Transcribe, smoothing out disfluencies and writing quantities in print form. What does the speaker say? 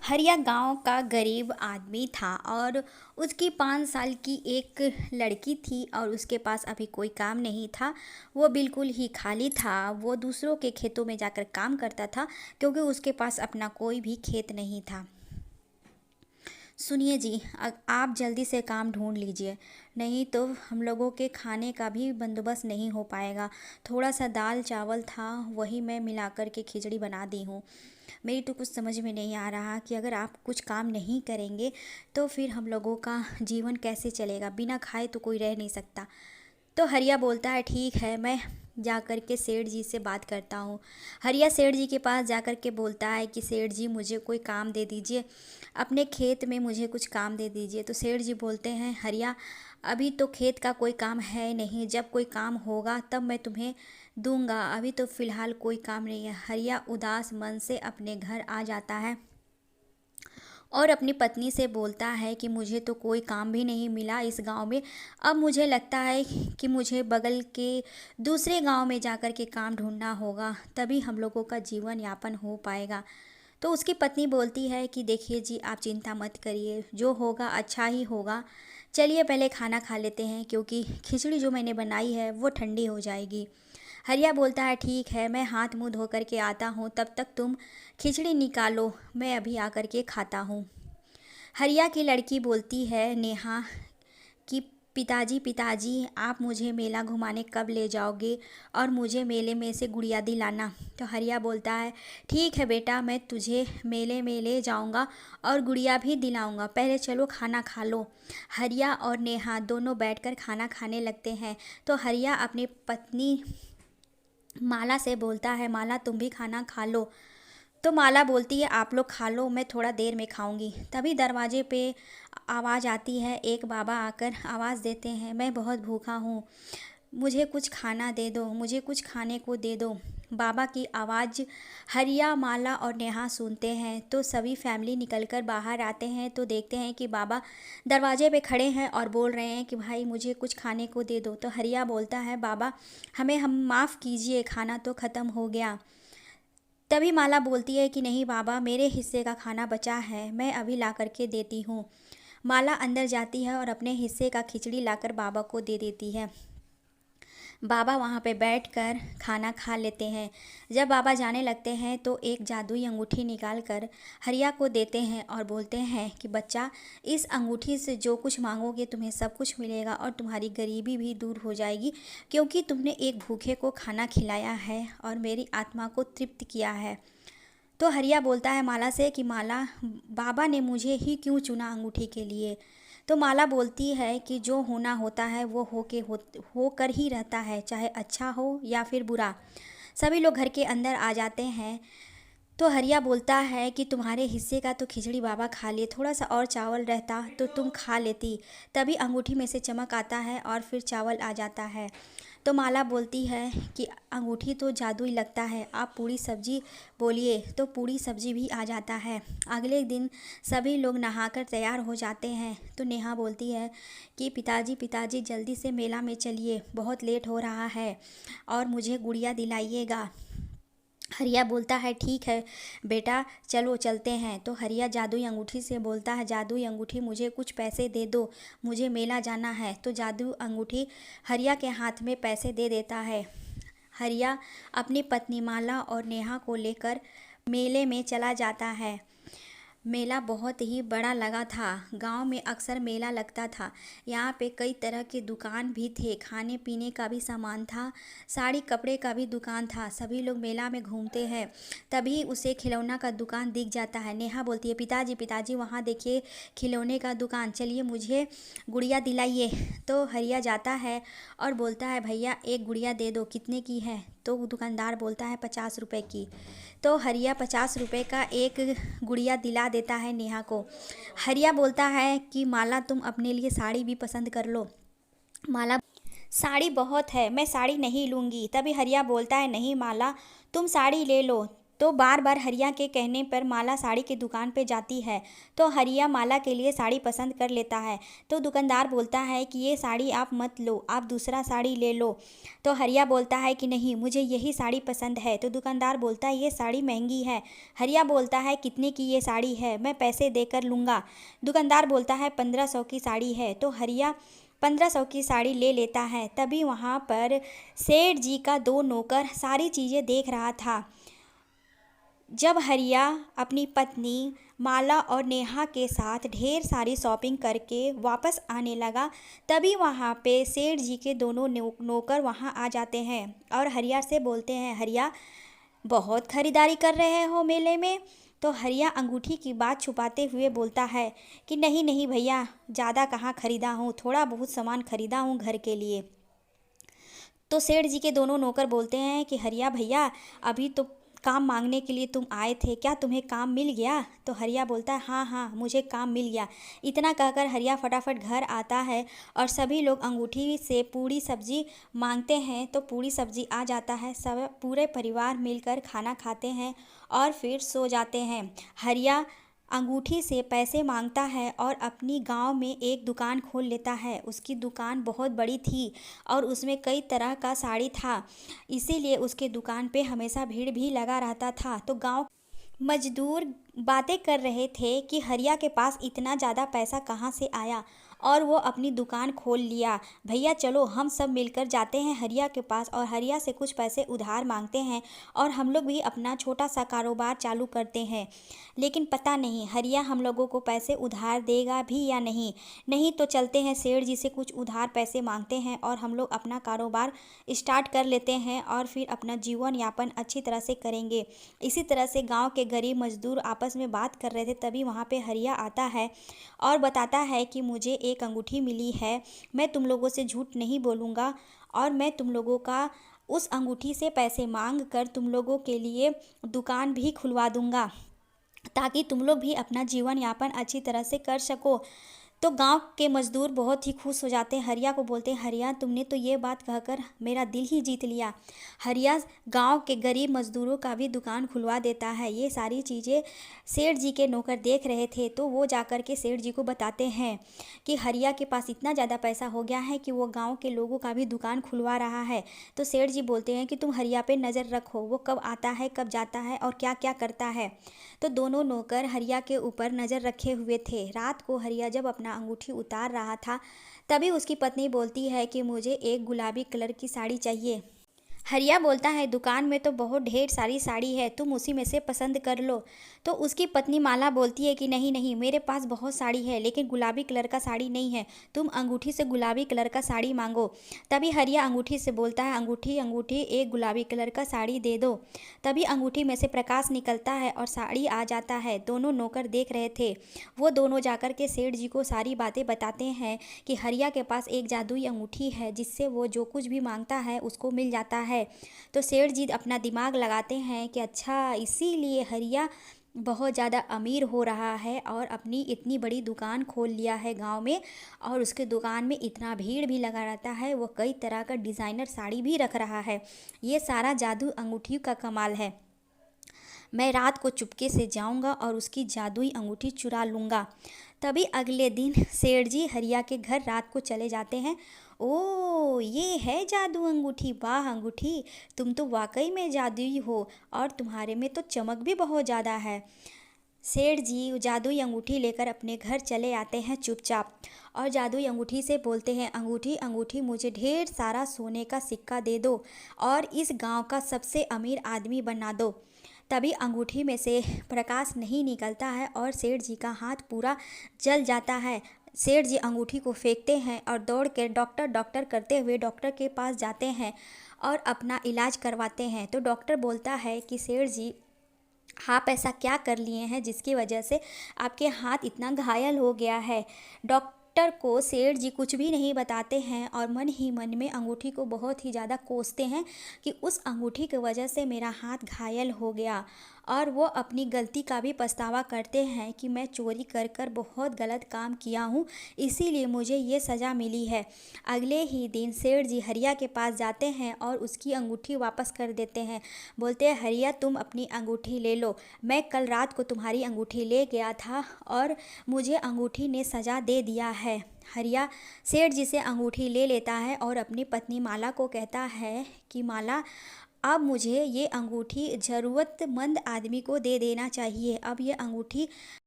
हरिया गांव का गरीब आदमी था और उसकी 5 साल की एक लड़की थी और उसके पास अभी कोई काम नहीं था। वो बिल्कुल ही खाली था। वो दूसरों के खेतों में जाकर काम करता था क्योंकि उसके पास अपना कोई भी खेत नहीं था। सुनिए जी, आप जल्दी से काम ढूंढ लीजिए, नहीं तो हम लोगों के खाने का भी बंदोबस्त नहीं हो पाएगा। थोड़ा सा दाल चावल था, वही मैं मिलाकर के खिचड़ी बना दी हूँ। मेरी तो कुछ समझ में नहीं आ रहा कि अगर आप कुछ काम नहीं करेंगे तो फिर हम लोगों का जीवन कैसे चलेगा। बिना खाए तो कोई रह नहीं सकता। तो हरिया बोलता है ठीक है, मैं जा कर के सेठ जी से बात करता हूँ। हरिया सेठ जी के पास जा कर के बोलता है कि सेठ जी मुझे कोई काम दे दीजिए, अपने खेत में मुझे कुछ काम दे दीजिए। तो सेठ जी बोलते हैं हरिया, अभी तो खेत का कोई काम है नहीं, जब कोई काम होगा तब मैं तुम्हें दूंगा, अभी तो फ़िलहाल कोई काम नहीं है। हरिया उदास मन से अपने घर आ जाता है और अपनी पत्नी से बोलता है कि मुझे तो कोई काम भी नहीं मिला इस गांव में। अब मुझे लगता है कि मुझे बगल के दूसरे गांव में जाकर के काम ढूंढना होगा, तभी हम लोगों का जीवन यापन हो पाएगा। तो उसकी पत्नी बोलती है कि देखिए जी, आप चिंता मत करिए, जो होगा अच्छा ही होगा। चलिए पहले खाना खा लेते हैं क्योंकि खिचड़ी जो मैंने बनाई है वो ठंडी हो जाएगी। हरिया बोलता है ठीक है, मैं हाथ मुंह धो कर के आता हूँ, तब तक तुम खिचड़ी निकालो, मैं अभी आकर के खाता हूँ। हरिया की लड़की बोलती है नेहा कि पिताजी पिताजी, आप मुझे मेला घुमाने कब ले जाओगे और मुझे मेले में से गुड़िया दिलाना। तो हरिया बोलता है ठीक है बेटा, मैं तुझे मेले में ले जाऊंगा और गुड़िया भी दिलाऊंगा, पहले चलो खाना खा लो। हरिया और नेहा दोनों बैठकर खाना खाने लगते हैं। तो हरिया अपनी पत्नी माला से बोलता है माला, तुम भी खाना खा लो। तो माला बोलती है आप लोग खा लो, मैं थोड़ा देर में खाऊंगी। तभी दरवाजे पे आवाज़ आती है। एक बाबा आकर आवाज़ देते हैं मैं बहुत भूखा हूँ, मुझे कुछ खाना दे दो, मुझे कुछ खाने को दे दो। बाबा की आवाज़ हरिया, माला और नेहा सुनते हैं तो सभी फैमिली निकलकर बाहर आते हैं। तो देखते हैं कि बाबा दरवाजे पे खड़े हैं और बोल रहे हैं कि भाई मुझे कुछ खाने को दे दो। तो हरिया बोलता है बाबा हम माफ़ कीजिए, खाना तो ख़त्म हो गया। तभी माला बोलती है कि नहीं बाबा, मेरे हिस्से का खाना बचा है, मैं अभी ला करके देती हूँ। माला अंदर जाती है और अपने हिस्से का खिचड़ी लाकर बाबा को दे देती है। बाबा वहाँ पे बैठकर खाना खा लेते हैं। जब बाबा जाने लगते हैं तो एक जादुई अंगूठी निकाल कर हरिया को देते हैं और बोलते हैं कि बच्चा, इस अंगूठी से जो कुछ मांगोगे तुम्हें सब कुछ मिलेगा और तुम्हारी गरीबी भी दूर हो जाएगी, क्योंकि तुमने एक भूखे को खाना खिलाया है और मेरी आत्मा को तृप्त किया है। तो हरिया बोलता है माला से कि माला, बाबा ने मुझे ही क्यों चुना अंगूठी के लिए। तो माला बोलती है कि जो होना होता है वो हो कर ही रहता है, चाहे अच्छा हो या फिर बुरा। सभी लोग घर के अंदर आ जाते हैं। तो हरिया बोलता है कि तुम्हारे हिस्से का तो खिचड़ी बाबा खा लिए, थोड़ा सा और चावल रहता तो तुम खा लेती। तभी अंगूठी में से चमक आता है और फिर चावल आ जाता है। तो माला बोलती है कि अंगूठी तो जादुई लगता है, आप पूरी सब्जी बोलिए। तो पूरी सब्जी भी आ जाता है। अगले दिन सभी लोग नहाकर तैयार हो जाते हैं। तो नेहा बोलती है कि पिताजी पिताजी, जल्दी से मेला में चलिए, बहुत लेट हो रहा है और मुझे गुड़िया दिलाइएगा। हरिया बोलता है ठीक है बेटा, चलो चलते हैं। तो हरिया जादुई अंगूठी से बोलता है जादुई अंगूठी, मुझे कुछ पैसे दे दो, मुझे मेला जाना है। तो जादू अंगूठी हरिया के हाथ में पैसे दे देता है। हरिया अपनी पत्नी माला और नेहा को लेकर मेले में चला जाता है। मेला बहुत ही बड़ा लगा था। गांव में अक्सर मेला लगता था। यहाँ पे कई तरह के दुकान भी थे, खाने पीने का भी सामान था, साड़ी कपड़े का भी दुकान था। सभी लोग मेला में घूमते हैं, तभी उसे खिलौना का दुकान दिख जाता है। नेहा बोलती है पिताजी पिताजी, वहाँ देखिए खिलौने का दुकान, चलिए मुझे गुड़िया दिलाइए। तो हरिया जाता है और बोलता है भैया एक गुड़िया दे दो, कितने की है। तो दुकानदार बोलता है 50 रुपए की। तो हरिया 50 रुपए का एक गुड़िया दिला देता है नेहा को। हरिया बोलता है कि माला, तुम अपने लिए साड़ी भी पसंद कर लो। माला, साड़ी बहुत है, मैं साड़ी नहीं लूँगी। तभी हरिया बोलता है नहीं माला, तुम साड़ी ले लो, तो बार बार हरिया के कहने पर माला साड़ी की दुकान पे जाती है। तो हरिया माला के लिए साड़ी पसंद कर लेता है। तो दुकानदार बोलता है कि ये साड़ी आप मत लो, आप दूसरा साड़ी ले लो। तो हरिया बोलता है कि नहीं, मुझे यही साड़ी पसंद है। तो दुकानदार बोलता है ये साड़ी महंगी है। हरिया बोलता है कितने की ये साड़ी है, मैं पैसे देकर लूँगा। दुकानदार बोलता है 1500 की साड़ी है। तो हरिया 1500 की साड़ी ले लेता है। तभी वहाँ पर सेठ जी का दो नौकर सारी चीज़ें देख रहा था। जब हरिया अपनी पत्नी माला और नेहा के साथ ढेर सारी शॉपिंग करके वापस आने लगा, तभी वहाँ पे सेठ जी के दोनों नौकर वहाँ आ जाते हैं और हरिया से बोलते हैं, हरिया बहुत खरीदारी कर रहे हो मेले में। तो हरिया अंगूठी की बात छुपाते हुए बोलता है कि नहीं नहीं भैया, ज़्यादा कहाँ खरीदा हूँ, थोड़ा बहुत सामान खरीदा हूँ घर के लिए। तो सेठ जी के दोनों नौकर बोलते हैं कि हरिया भैया, अभी तो काम मांगने के लिए तुम आए थे, क्या तुम्हें काम मिल गया? तो हरिया बोलता है हाँ हाँ, मुझे काम मिल गया। इतना कहकर हरिया फटाफट घर आता है और सभी लोग अंगूठी से पूड़ी सब्जी मांगते हैं। तो पूड़ी सब्जी आ जाता है, सब पूरे परिवार मिलकर खाना खाते हैं और फिर सो जाते हैं। हरिया अंगूठी से पैसे मांगता है और अपनी गांव में एक दुकान खोल लेता है। उसकी दुकान बहुत बड़ी थी और उसमें कई तरह का साड़ी था, इसीलिए उसके दुकान पे हमेशा भीड़ भी लगा रहता था। तो गांव मजदूर बातें कर रहे थे कि हरिया के पास इतना ज़्यादा पैसा कहाँ से आया और वो अपनी दुकान खोल लिया। भैया चलो हम सब मिलकर जाते हैं हरिया के पास और हरिया से कुछ पैसे उधार मांगते हैं और हम लोग भी अपना छोटा सा कारोबार चालू करते हैं। लेकिन पता नहीं हरिया हम लोगों को पैसे उधार देगा भी या नहीं। नहीं तो चलते हैं सेठ जी से कुछ उधार पैसे मांगते हैं और हम लोग अपना कारोबार स्टार्ट कर लेते हैं और फिर अपना जीवन यापन अच्छी तरह से करेंगे। इसी तरह से गांव के गरीब मजदूर आपस में बात कर रहे थे, तभी वहाँ पे हरिया आता है और बताता है कि मुझे एक अंगूठी मिली है, मैं तुम लोगों से झूठ नहीं बोलूँगा और मैं तुम लोगों का उस अंगूठी से पैसे मांग कर तुम लोगों के लिए दुकान भी खुलवा दूँगा, ताकि तुम लोग भी अपना जीवन यापन अच्छी तरह से कर सको। तो गांव के मजदूर बहुत ही खुश हो जाते हैं, हरिया को बोलते हैं हरिया तुमने तो ये बात कहकर मेरा दिल ही जीत लिया। हरिया गांव के गरीब मजदूरों का भी दुकान खुलवा देता है। ये सारी चीज़ें सेठ जी के नौकर देख रहे थे, तो वो जाकर के सेठ जी को बताते हैं कि हरिया के पास इतना ज़्यादा पैसा हो गया है कि वो गाँव के लोगों का भी दुकान खुलवा रहा है। तो सेठ जी बोलते हैं कि तुम हरिया पे नज़र रखो, वो कब आता है कब जाता है और क्या क्या करता है। तो दोनों नौकर हरिया के ऊपर नज़र रखे हुए थे। रात को हरिया जब अपना अंगूठी उतार रहा था, तभी उसकी पत्नी बोलती है कि मुझे एक गुलाबी कलर की साड़ी चाहिए। हरिया बोलता है दुकान में तो बहुत ढेर सारी साड़ी है, तुम उसी में से पसंद कर लो। तो उसकी पत्नी माला बोलती है कि नहीं नहीं, मेरे पास बहुत साड़ी है लेकिन गुलाबी कलर का साड़ी नहीं है, तुम अंगूठी से गुलाबी कलर का साड़ी मांगो। तभी हरिया अंगूठी से बोलता है अंगूठी अंगूठी एक गुलाबी कलर का साड़ी दे दो। तभी अंगूठी में से प्रकाश निकलता है और साड़ी आ जाता है। दोनों नौकर देख रहे थे, वो दोनों जाकर के सेठ जी को सारी बातें बताते हैं कि हरिया के पास एक जादुई अंगूठी है जिससे वो जो कुछ भी मांगता है उसको मिल जाता है। तो सेठ जी अपना दिमाग लगाते हैं कि अच्छा इसीलिए हरिया बहुत ज़्यादा अमीर हो रहा है और अपनी इतनी बड़ी दुकान खोल लिया है गांव में, और उसके दुकान में इतना भीड़ भी लगा रहता है, वो कई तरह का डिज़ाइनर साड़ी भी रख रहा है। ये सारा जादू अंगूठी का कमाल है। मैं रात को चुपके से जाऊंगा और उसकी जादुई अंगूठी चुरा लूँगा। तभी अगले दिन सेठ जी हरिया के घर रात को चले जाते हैं। ओ ये है जादू अंगूठी, वाह अंगूठी तुम तो वाकई में जादुई हो और तुम्हारे में तो चमक भी बहुत ज़्यादा है। सेठ जी जादुई अंगूठी लेकर अपने घर चले आते हैं चुपचाप और जादुई अंगूठी से बोलते हैं अंगूठी अंगूठी मुझे ढेर सारा सोने का सिक्का दे दो और इस गांव का सबसे अमीर आदमी बना दो। तभी अंगूठी में से प्रकाश नहीं निकलता है और सेठ जी का हाथ पूरा जल जाता है। सेठ जी अंगूठी को फेंकते हैं और दौड़ के डॉक्टर डॉक्टर करते हुए डॉक्टर के पास जाते हैं और अपना इलाज करवाते हैं। तो डॉक्टर बोलता है कि सेठ जी आप ऐसा क्या कर लिए हैं जिसकी वजह से आपके हाथ इतना घायल हो गया है। डॉक्टर को सेठ जी कुछ भी नहीं बताते हैं और मन ही मन में अंगूठी को बहुत ही ज़्यादा कोसते हैं कि उस अंगूठी की वजह से मेरा हाथ घायल हो गया और वो अपनी गलती का भी पछतावा करते हैं कि मैं चोरी कर कर बहुत गलत काम किया हूँ, इसीलिए मुझे ये सज़ा मिली है। अगले ही दिन सेठ जी हरिया के पास जाते हैं और उसकी अंगूठी वापस कर देते हैं। बोलते हैं, हरिया तुम अपनी अंगूठी ले लो, मैं कल रात को तुम्हारी अंगूठी ले गया था और मुझे अंगूठी ने सज़ा दे दिया है। हरिया सेठ जी से अंगूठी ले लेता है और अपनी पत्नी माला को कहता है कि माला, अब मुझे ये अंगूठी ज़रूरतमंद आदमी को दे देना चाहिए। अब ये अंगूठी